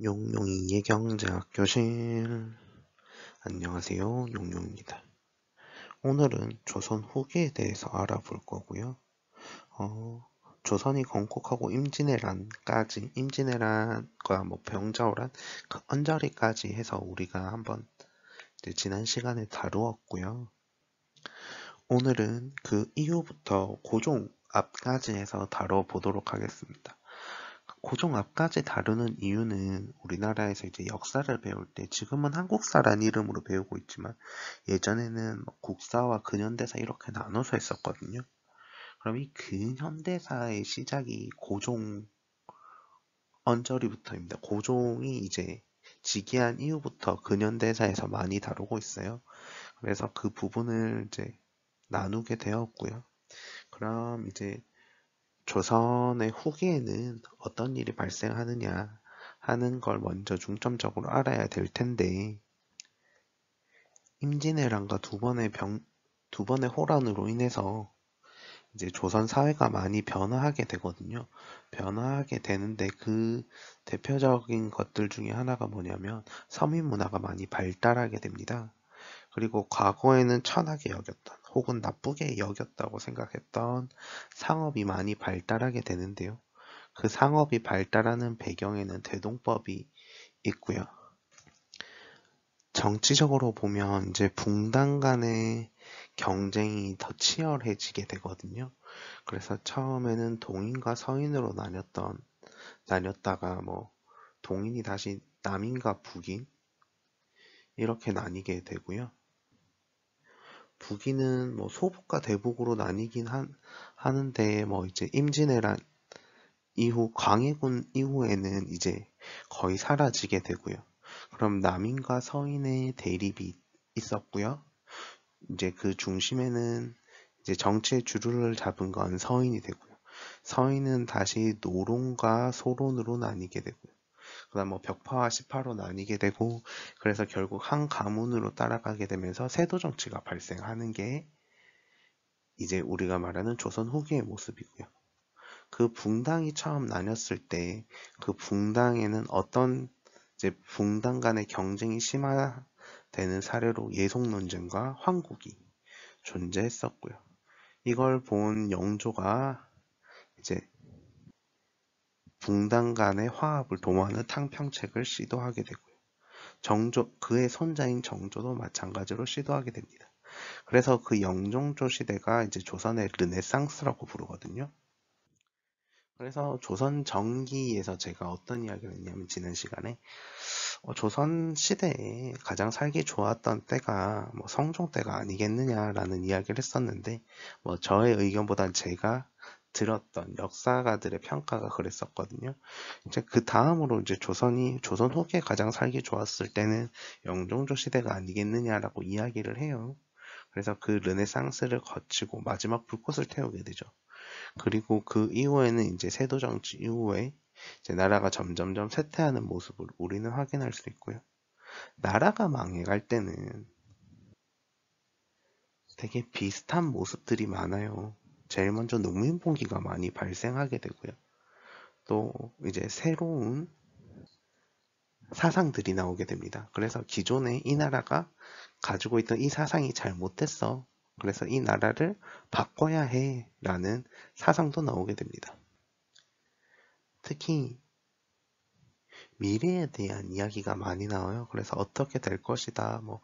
용용이의 경제학 교실. 안녕하세요, 용용입니다. 오늘은 조선 후기에 대해서 알아볼 거고요. 조선이 건국하고 임진왜란과 뭐 병자호란, 그 언저리까지 해서 우리가 한번 이제 지난 시간에 다루었고요. 오늘은 그 이후부터 고종 앞까지 해서 다뤄보도록 하겠습니다. 고종 앞까지 다루는 이유는 우리나라에서 이제 역사를 배울 때 지금은 한국사란 이름으로 배우고 있지만 예전에는 뭐 국사와 근현대사 이렇게 나눠서 했었거든요. 그럼 이 근현대사의 시작이 고종 언저리부터입니다. 고종이 이제 즉위한 이후부터 근현대사에서 많이 다루고 있어요. 그래서 그 부분을 이제 나누게 되었고요. 그럼 이제 조선의 후기에는 어떤 일이 발생하느냐 하는 걸 먼저 중점적으로 알아야 될 텐데, 임진왜란과 두 번의 호란으로 인해서 이제 조선 사회가 많이 변화하게 되거든요. 변화하게 되는데 그 대표적인 것들 중에 하나가 뭐냐면 서민 문화가 많이 발달하게 됩니다. 그리고 과거에는 천하게 여겼던 혹은 나쁘게 여겼다고 생각했던 상업이 많이 발달하게 되는데요. 그 상업이 발달하는 배경에는 대동법이 있고요. 정치적으로 보면 이제 붕당 간의 경쟁이 더 치열해지게 되거든요. 그래서 처음에는 동인과 서인으로 나뉘었다가 뭐 동인이 다시 남인과 북인 이렇게 나뉘게 되고요. 북인은 뭐 소북과 대북으로 하는데 뭐 이제 임진왜란 이후 광해군 이후에는 이제 거의 사라지게 되고요. 그럼 남인과 서인의 대립이 있었고요. 이제 그 중심에는 이제 정치의 주류를 잡은 건 서인이 되고요. 서인은 다시 노론과 소론으로 나뉘게 되고요. 그다음 뭐 벽파와 시파로 나뉘게 되고, 그래서 결국 한 가문으로 따라가게 되면서 세도 정치가 발생하는 게 이제 우리가 말하는 조선 후기의 모습이고요. 그 붕당이 처음 나뉘었을 때 그 붕당에는 어떤 이제 붕당 간의 경쟁이 심화되는 사례로 예속 논쟁과 황국이 존재했었고요. 이걸 본 영조가 이제 붕당 간의 화합을 도모하는 탕평책을 시도하게 되고요. 그의 손자인 정조도 마찬가지로 시도하게 됩니다. 그래서 그 영종조 시대가 이제 조선의 르네상스라고 부르거든요. 그래서 조선 전기에서 제가 어떤 이야기를 했냐면 지난 시간에 조선 시대에 가장 살기 좋았던 때가 뭐 성종 때가 아니겠느냐라는 이야기를 했었는데, 뭐 저의 의견보단 제가 들었던 역사가들의 평가가 그랬었거든요. 이제 그 다음으로 이제 조선 후기에 가장 살기 좋았을 때는 영종조 시대가 아니겠느냐라고 이야기를 해요. 그래서 그 르네상스를 거치고 마지막 불꽃을 태우게 되죠. 그리고 그 이후에는 이제 세도 정치 이후에 이제 나라가 점점점 쇠퇴하는 모습을 우리는 확인할 수 있고요. 나라가 망해갈 때는 되게 비슷한 모습들이 많아요. 제일 먼저 농민봉기가 많이 발생하게 되고요. 또 이제 새로운 사상들이 나오게 됩니다. 그래서 기존에 이 나라가 가지고 있던 이 사상이 잘못됐어. 그래서 이 나라를 바꿔야 해. 라는 사상도 나오게 됩니다. 특히 미래에 대한 이야기가 많이 나와요. 그래서 어떻게 될 것이다. 뭐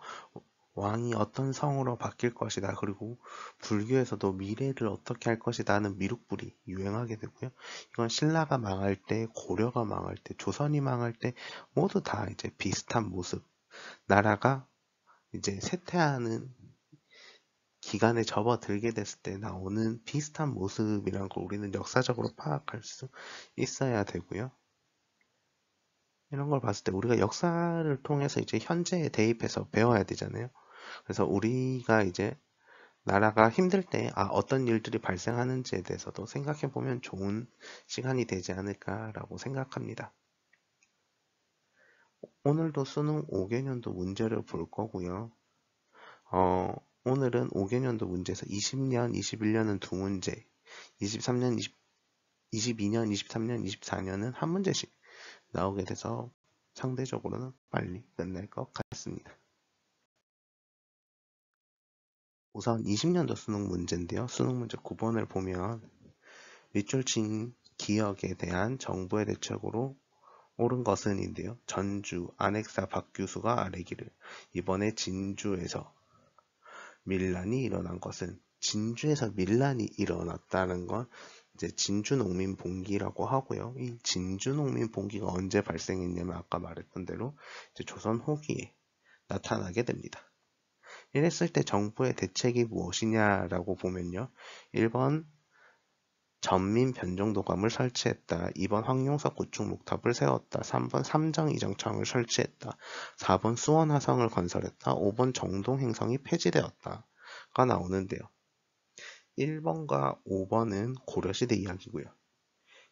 왕이 어떤 성으로 바뀔 것이다. 그리고 불교에서도 미래를 어떻게 할 것이다 하는 미륵불이 유행하게 되고요. 이건 신라가 망할 때, 고려가 망할 때, 조선이 망할 때 모두 다 이제 비슷한 모습. 나라가 이제 쇠퇴하는 기간에 접어들게 됐을 때 나오는 비슷한 모습이라는 걸 우리는 역사적으로 파악할 수 있어야 되고요. 이런 걸 봤을 때 우리가 역사를 통해서 이제 현재에 대입해서 배워야 되잖아요. 그래서 우리가 이제 나라가 힘들 때 어떤 일들이 발생하는지에 대해서도 생각해 보면 좋은 시간이 되지 않을까라고 생각합니다. 오늘도 수능 5개년도 문제를 볼 거고요. 어, 오늘은 5개년도 문제에서 20년, 21년은 두 문제, 23년, 22년, 23년, 24년은 한 문제씩 나오게 돼서 상대적으로는 빨리 끝날 것 같습니다. 우선 20년도 수능 문제인데요. 수능 문제 9번을 보면 밑줄 친 기억에 대한 정부의 대책으로 옳은 것은인데요. 전주 안핵사 박규수가 아뢰기를 이번에 진주에서 밀란이 일어난 것은 진주에서 밀란이 일어났다는 건 이제 진주농민봉기라고 하고요. 이 진주농민봉기가 언제 발생했냐면 아까 말했던 대로 이제 조선 후기에 나타나게 됩니다. 이랬을 때 정부의 대책이 무엇이냐라고 보면요. 1번 전민 변종도감을 설치했다. 2번 황룡사 구축 목탑을 세웠다. 3번 삼정 이정청을 설치했다. 4번 수원 화성을 건설했다. 5번 정동 행성이 폐지되었다. 가 나오는데요. 1번과 5번은 고려시대 이야기고요.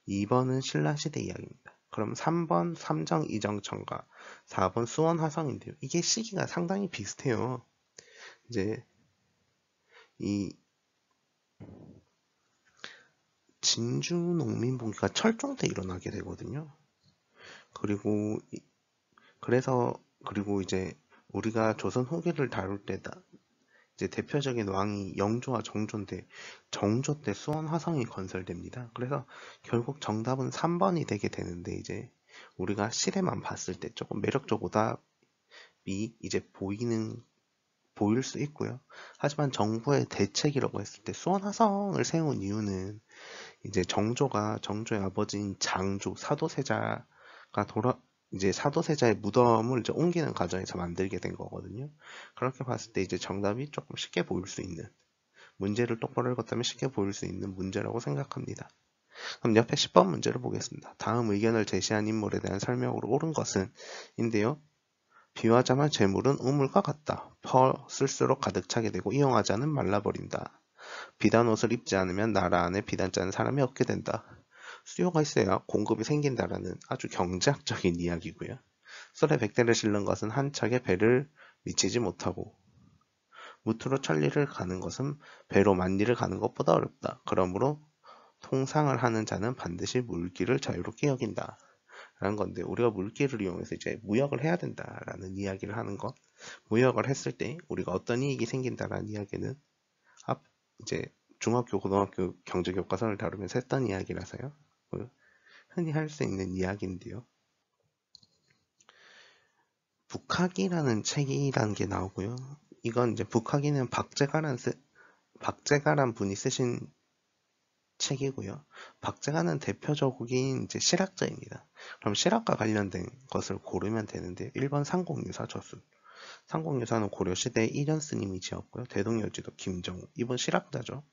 2번은 신라시대 이야기입니다. 그럼 3번 삼정 이정청과 4번 수원 화성인데요. 이게 시기가 상당히 비슷해요. 이제 이 진주 농민봉기가 철종 때 일어나게 되거든요. 그리고 이제 우리가 조선 후기를 다룰 때다 이제 대표적인 왕이 영조와 정조인데 정조 때 수원 화성이 건설됩니다. 그래서 결국 정답은 3번이 되게 되는데 이제 우리가 시대만 봤을 때 조금 매력적 오답이 이제 보일 수 있고요. 하지만 정부의 대책이라고 했을 때 수원 화성을 세운 이유는 이제 정조의 아버지인 장조 사도세자가 이제 사도세자의 무덤을 이제 옮기는 과정에서 만들게 된 거거든요. 그렇게 봤을 때 이제 정답이 조금 쉽게 보일 수 있는 문제를 똑바로 읽었다면 쉽게 보일 수 있는 문제라고 생각합니다. 그럼 옆에 10번 문제를 보겠습니다. 다음 의견을 제시한 인물에 대한 설명으로 옳은 것은 인데요. 비화자만 재물은 우물과 같다. 쓸수록 가득 차게 되고 이용하지 않으면 말라버린다. 비단 옷을 입지 않으면 나라 안에 비단 짜는 사람이 없게 된다. 수요가 있어야 공급이 생긴다라는 아주 경제학적인 이야기고요. 썰에 100대를 실는 것은 한 척의 배를 미치지 못하고 무트로 천리를 가는 것은 배로 만리를 가는 것보다 어렵다. 그러므로 통상을 하는 자는 반드시 물길을 자유롭게 여긴다. 라는 건데 우리가 물길을 이용해서 이제 무역을 해야 된다라는 이야기를 하는 것. 무역을 했을 때 우리가 어떤 이익이 생긴다라는 이야기는 이제 중학교, 고등학교 경제교과서를 다루면서 했던 이야기라서요. 흔히 할 수 있는 이야기인데요. 북학이라는 책이라는 게 나오고요. 이건 이제 북학이는 박제가란 분이 쓰신 책이고요. 박제가는 대표적인 이제 실학자입니다. 그럼 실학과 관련된 것을 고르면 되는데 1번 상공유사 저술. 상공유사는 고려시대 이련 스님이 지었고요. 대동여지도 김정우. 2번 실학자죠.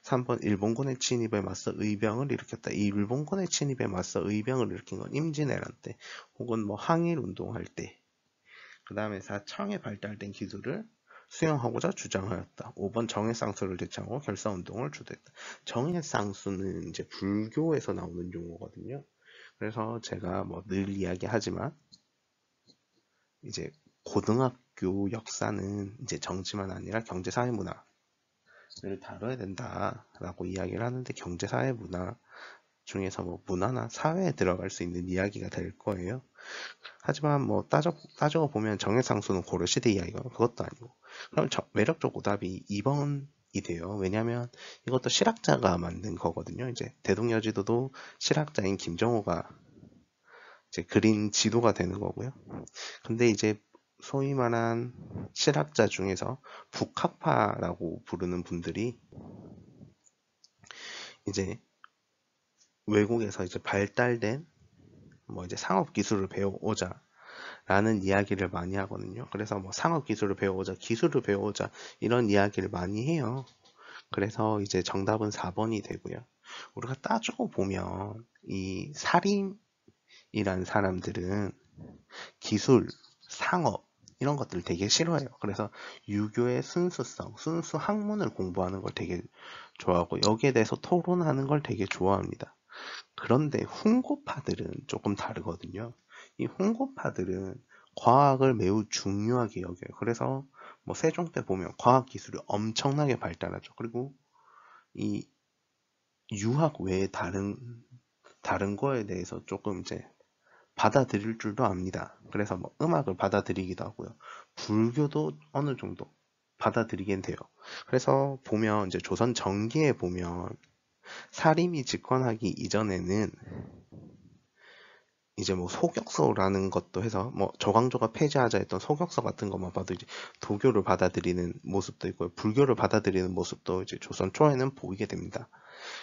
3번 일본군의 침입에 맞서 의병을 일으켰다. 이 일본군의 침입에 맞서 의병을 일으킨 건 임진왜란 때 혹은 뭐 항일 운동할 때 그 다음에 4. 청에 발달된 기술을 수용하고자 주장하였다. 5번 정해쌍수를 제창하고 결사운동을 주도했다. 정해쌍수는 이제 불교에서 나오는 용어거든요. 그래서 제가 뭐 늘 이야기하지만 이제 고등학교 역사는 이제 정치만 아니라 경제, 사회, 문화를 다뤄야 된다라고 이야기를 하는데 경제, 사회, 문화 중에서 뭐 문화나 사회에 들어갈 수 있는 이야기가 될 거예요. 하지만 뭐 따져 보면 정해상수는 고려시대 이야기가 그것도 아니고 그럼 매력적 오답이 2번이 돼요. 왜냐하면 이것도 실학자가 만든 거거든요. 이제 대동여지도도 실학자인 김정호가 이제 그린 지도가 되는 거고요. 근데 이제 소위 말한 실학자 중에서 북학파라고 부르는 분들이 이제 외국에서 이제 발달된 뭐 이제 상업 기술을 배워오자 라는 이야기를 많이 하거든요. 그래서 뭐 상업 기술을 배워오자, 기술을 배워오자 이런 이야기를 많이 해요. 그래서 이제 정답은 4번이 되고요. 우리가 따지고 보면 이 살인이란 사람들은 기술, 상업 이런 것들을 되게 싫어해요. 그래서 유교의 순수성, 순수 학문을 공부하는 걸 되게 좋아하고 여기에 대해서 토론하는 걸 되게 좋아합니다. 그런데 훈구파들은 조금 다르거든요. 이 훈구파들은 과학을 매우 중요하게 여겨요. 그래서 뭐 세종 때 보면 과학 기술이 엄청나게 발달하죠. 그리고 이 유학 외에 다른 거에 대해서 조금 이제 받아들일 줄도 압니다. 그래서 뭐 음악을 받아들이기도 하고요. 불교도 어느 정도 받아들이긴 돼요. 그래서 보면 이제 조선 전기에 보면 사림이 집권하기 이전에는 이제 뭐 소격서라는 것도 해서 뭐 조광조가 폐지하자 했던 소격서 같은 것만 봐도 이제 도교를 받아들이는 모습도 있고요. 불교를 받아들이는 모습도 이제 조선 초에는 보이게 됩니다.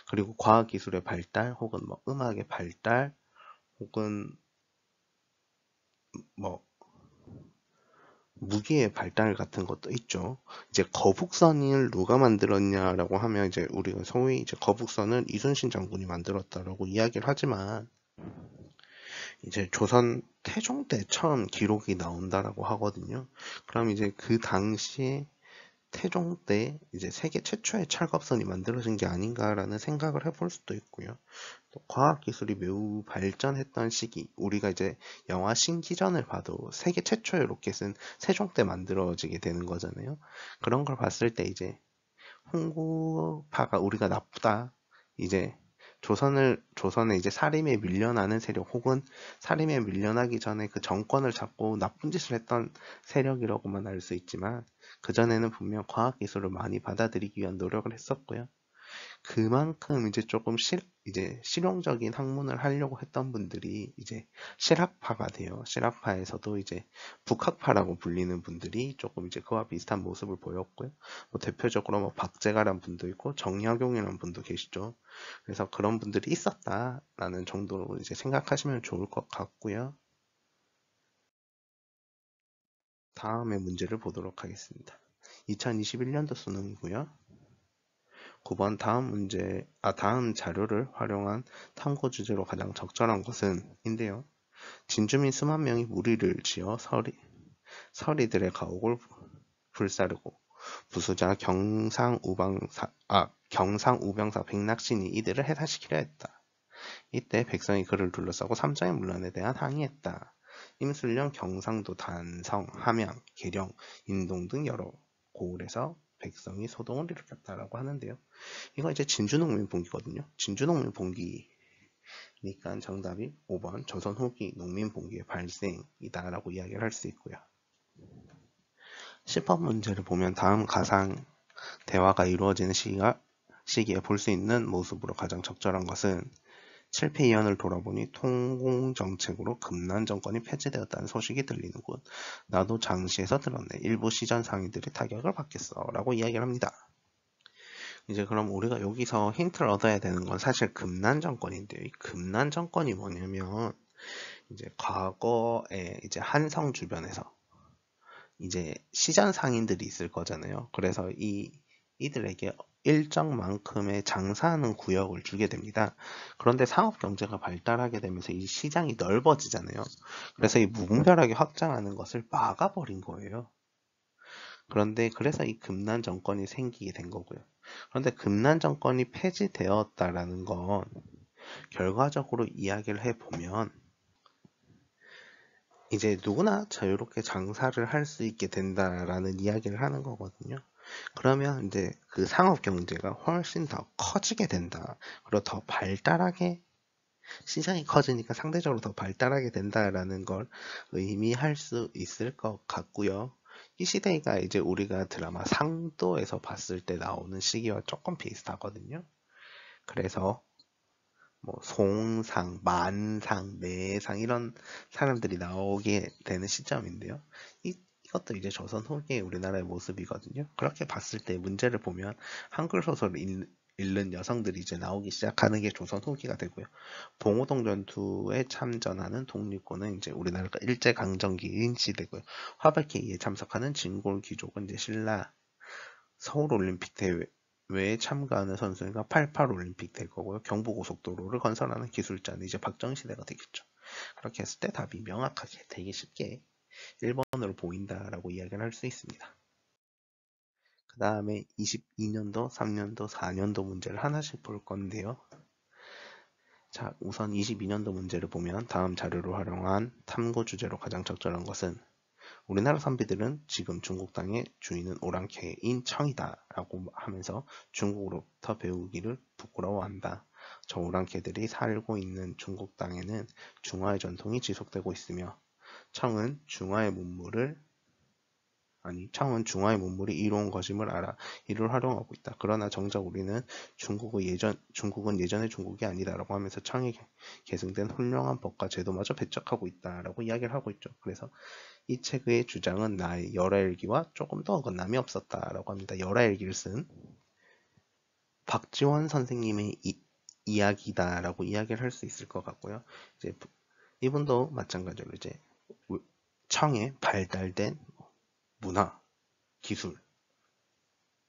그리고 과학기술의 발달 혹은 뭐 음악의 발달 혹은 뭐 무기의 발달 같은 것도 있죠. 이제 거북선을 누가 만들었냐라고 하면 이제 우리가 소위 이제 거북선은 이순신 장군이 만들었다라고 이야기를 하지만 이제 조선 태종 때 처음 기록이 나온다라고 하거든요. 그럼 이제 그 당시에 태종 때 이제 세계 최초의 철갑선이 만들어진 게 아닌가라는 생각을 해볼 수도 있고요. 또 과학기술이 매우 발전했던 시기, 우리가 이제 영화 신기전을 봐도 세계 최초의 로켓은 세종 때 만들어지게 되는 거잖아요. 그런 걸 봤을 때 이제 홍구파가 우리가 나쁘다. 이제 조선에 이제 살림에 밀려나는 세력 혹은 살림에 밀려나기 전에 그 정권을 잡고 나쁜 짓을 했던 세력이라고만 알 수 있지만 그전에는 분명 과학기술을 많이 받아들이기 위한 노력을 했었고요. 그만큼 이제 조금 이제 실용적인 학문을 하려고 했던 분들이 이제 실학파가 돼요. 실학파에서도 이제 북학파라고 불리는 분들이 조금 이제 그와 비슷한 모습을 보였고요. 뭐 대표적으로 뭐 박재가란 분도 있고 정약용이라는 분도 계시죠. 그래서 그런 분들이 있었다라는 정도로 이제 생각하시면 좋을 것 같고요. 다음의 문제를 보도록 하겠습니다. 2021년도 수능이고요. 9번 다음 자료를 활용한 탐구 주제로 가장 적절한 것은 인데요. 진주민 수만 명이 무리를 지어 서리들의 가옥을 불사르고 부수자 경상우병사 백낙신이 이들을 해산시키려 했다. 이때 백성이 그를 둘러싸고 삼장의 문란에 대한 항의했다. 임술령 경상도 단성, 함양, 계령, 인동 등 여러 고을에서 백성이 소동을 일으켰다라고 하는데요. 이거 이제 진주농민봉기거든요. 진주농민봉기니까 정답이 5번 조선 후기 농민봉기의 발생이다라고 이야기를 할 수 있고요. 10번 문제를 보면 다음 가상 대화가 이루어지는 시기에 볼 수 있는 모습으로 가장 적절한 것은 7패 이연을 돌아보니 통공정책으로 금난정권이 폐지되었다는 소식이 들리는군. 나도 장시에서 들었네. 일부 시전 상인들이 타격을 받겠어. 라고 이야기를 합니다. 이제 그럼 우리가 여기서 힌트를 얻어야 되는 건 사실 금난정권인데요. 이 금난정권이 뭐냐면 이제 과거에 이제 한성 주변에서 이제 시전 상인들이 있을 거잖아요. 그래서 이들에게 일정만큼의 장사하는 구역을 주게 됩니다. 그런데 상업 경제가 발달하게 되면서 이 시장이 넓어지잖아요. 그래서 이 무분별하게 확장하는 것을 막아버린 거예요. 그런데 그래서 이 금난 정권이 생기게 된 거고요. 그런데 금난 정권이 폐지되었다라는 건 결과적으로 이야기를 해보면 이제 누구나 자유롭게 장사를 할 수 있게 된다라는 이야기를 하는 거거든요. 그러면 이제 그 상업 경제가 훨씬 더 커지게 된다. 그리고 더 발달하게 시장이 커지니까 상대적으로 더 발달하게 된다라는 걸 의미할 수 있을 것 같고요. 이 시대가 이제 우리가 드라마 상도에서 봤을 때 나오는 시기와 조금 비슷하거든요. 그래서 뭐 송상, 만상, 매상 이런 사람들이 나오게 되는 시점인데요. 이것도 이제 조선 후기의 우리나라의 모습이거든요. 그렇게 봤을 때 문제를 보면 한글 소설을 읽는 여성들이 이제 나오기 시작하는 게 조선 후기가 되고요. 봉오동 전투에 참전하는 독립군은 이제 우리나라가 일제강점기인 시대고요. 화백회의에 참석하는 진골 귀족은 이제 신라 서울올림픽 대회에 참가하는 선수가 88 올림픽 될 거고요. 경부고속도로를 건설하는 기술자는 이제 박정희시대가 되겠죠. 그렇게 했을 때 답이 명확하게 되게 쉽게 1번으로 보인다라고 이야기를 할 수 있습니다. 그 다음에 22년도, 3년도, 4년도 문제를 하나씩 볼 건데요. 자, 우선 22년도 문제를 보면 다음 자료를 활용한 탐구 주제로 가장 적절한 것은 우리나라 선비들은 지금 중국 땅의 주인은 오랑캐인 청이다 라고 하면서 중국으로부터 배우기를 부끄러워한다. 저 오랑캐들이 살고 있는 중국 땅에는 중화의 전통이 지속되고 있으며 청은 중화의 문물이 이로운 것임을 알아 이를 활용하고 있다. 그러나 정작 우리는 중국은 예전의 중국이 아니다라고 하면서 청에 계승된 훌륭한 법과 제도마저 배척하고 있다라고 이야기를 하고 있죠. 그래서 이 책의 주장은 나의 열하일기와 조금 더 어긋남이 없었다라고 합니다. 열하일기를 쓴 박지원 선생님의 이야기다라고 이야기를 할 수 있을 것 같고요. 이제 이분도 마찬가지로 이제 청에 발달된 문화, 기술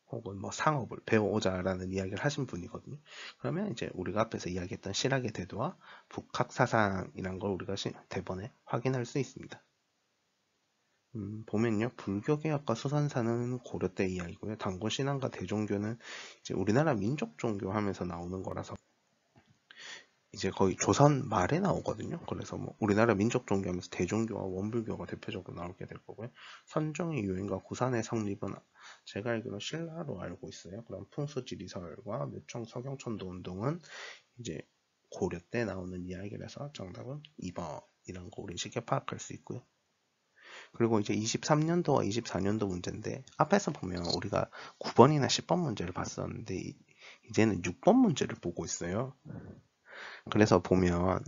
혹은 뭐 상업을 배워오자라는 이야기를 하신 분이거든요. 그러면 이제 우리가 앞에서 이야기했던 실학의 대도와 북학사상이란 걸 우리가 대본에 확인할 수 있습니다. 보면요, 불교개혁과 수선사는 고려 때 이야기고요. 단고신앙과 대종교는 이제 우리나라 민족 종교 하면서 나오는 거라서 이제 거의 조선 말에 나오거든요. 그래서 뭐 우리나라 민족 종교 하면서 대종교와 원불교가 대표적으로 나오게 될 거고요. 선종의 유행과 구산의 성립은 제가 알기로는 신라로 알고 있어요. 그럼 풍수지리설과 묘청 서경천도 운동은 이제 고려 때 나오는 이야기라서 정답은 2번이란 거 우리 쉽게 파악할 수 있고요. 그리고 이제 23년도와 24년도 문제인데 앞에서 보면 우리가 9번이나 10번 문제를 봤었는데 이제는 6번 문제를 보고 있어요. 그래서 보면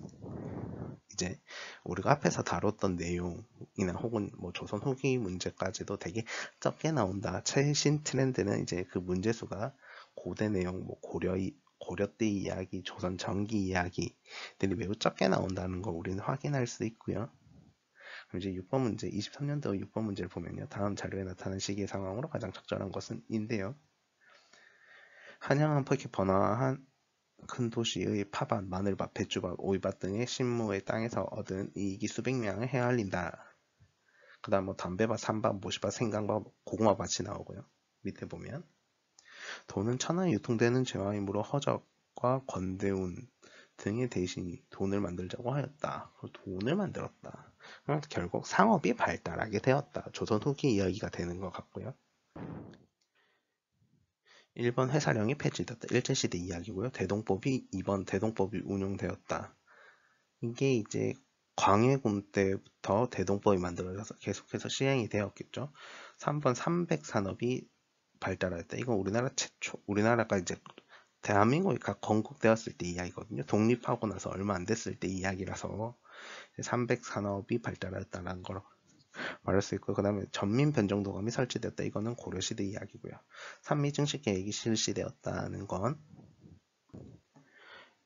이제 우리가 앞에서 다뤘던 내용이나 혹은 뭐 조선 후기 문제까지도 되게 적게 나온다. 최신 트렌드는 이제 그 문제수가 고대 내용, 뭐 고려 때 이야기, 조선 전기 이야기들이 매우 적게 나온다는 걸 우리는 확인할 수 있고요. 그럼 이제 6번 문제, 23년도 6번 문제를 보면요. 다음 자료에 나타난 시기의 상황으로 가장 적절한 것은 인데요. 한양한 퍼키 번화한 큰 도시의 파밭, 마늘밭, 배추밭, 오이밭 등의 신무의 땅에서 얻은 이익이 수백 명을 헤아린다. 그 다음 뭐 담배밭, 산밭, 모시밭, 생강밭, 고구마밭이 나오고요. 밑에 보면 돈은 천하에 유통되는 재화이므로 허적과 권대운 등의 대신이 돈을 만들자고 하였다. 돈을 만들었다. 결국 상업이 발달하게 되었다. 조선 후기 이야기가 되는 것 같고요. 1번 회사령이 폐지됐다. 일제시대 이야기고요. 2번 대동법이 운용되었다. 이게 이제 광해군 때부터 대동법이 만들어져서 계속해서 시행이 되었겠죠. 3번 300산업이 발달하였다. 이건 우리나라가 이제 대한민국이 건국되었을 때 이야기거든요. 독립하고 나서 얼마 안 됐을 때 이야기라서 300산업이 발달하였다는 걸 말할 수 있고, 그 다음에 전민변정도감이 설치되었다. 이거는 고려시대 이야기고요. 산미증식계획이 실시되었다는 건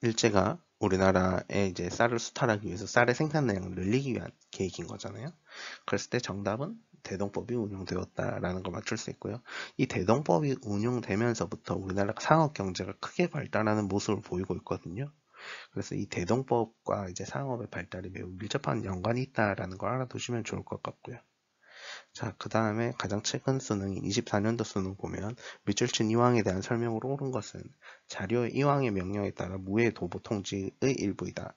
일제가 우리나라에 이제 쌀을 수탈하기 위해서 쌀의 생산량을 늘리기 위한 계획인 거잖아요. 그랬을 때 정답은 대동법이 운용되었다라는 걸 맞출 수 있고요. 이 대동법이 운용되면서부터 우리나라 상업 경제가 크게 발달하는 모습을 보이고 있거든요. 그래서 이 대동법과 이제 상업의 발달이 매우 밀접한 연관이 있다라는 걸 알아두시면 좋을 것 같고요. 자, 그 다음에 가장 최근 수능인 24년도 수능 보면 밑줄친 이왕에 대한 설명으로 옳은 것은 자료의 이왕의 명령에 따라 무해 도보 통지의 일부이다.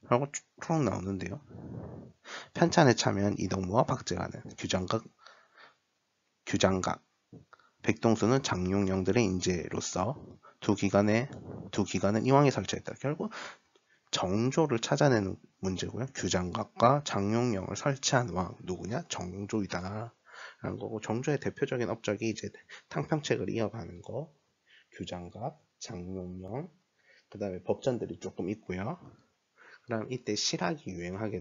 라고 쭉 나오는데요. 편찬에 참여한 이동무와 박재환은 규장각, 백동수는 장용영들의 인재로서 두 기관은 이왕에 설치했다. 결국 정조를 찾아내는 문제고요. 규장각과 장용영을 설치한 왕 누구냐? 정조이다. 라는 거고, 정조의 대표적인 업적이 이제 탕평책을 이어가는 거, 규장각, 장용영, 그 다음에 법전들이 조금 있고요. 그 다음 이때 실학이 유행하게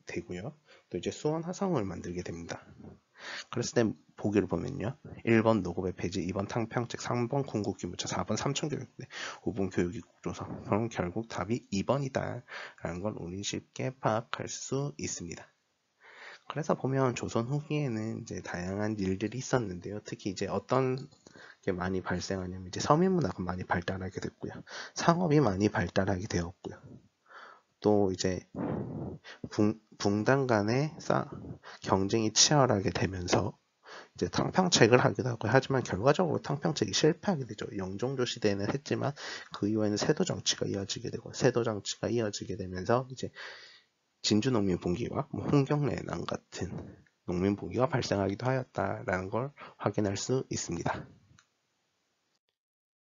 되고요. 또 이제 수원화성을 만들게 됩니다. 그랬을 때 보기를 보면요. 1번 노고배 폐지, 2번 탕평책, 3번 궁극기무차, 4번 삼천교육대, 5번 교육이국조사. 그럼 결국 답이 2번이다 라는 걸 우리 쉽게 파악할 수 있습니다. 그래서 보면 조선 후기에는 이제 다양한 일들이 있었는데요. 특히 이제 어떤 게 많이 발생하냐면 이제 서민문화가 많이 발달하게 됐고요. 상업이 많이 발달하게 되었고요. 또 이제 붕당 간의 경쟁이 치열하게 되면서 이제 탕평책을 하기도 하고, 하지만 결과적으로 탕평책이 실패하게 되죠. 영종조 시대에는 했지만 그 이후에는 세도 정치가 이어지게 되고, 세도 정치가 이어지게 되면서 이제 진주 농민분기와 홍경래난 같은 농민분기가 발생하기도 하였다라는 걸 확인할 수 있습니다.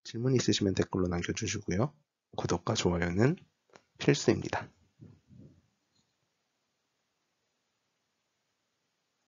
질문 있으시면 댓글로 남겨주시고요. 구독과 좋아요는 필수입니다.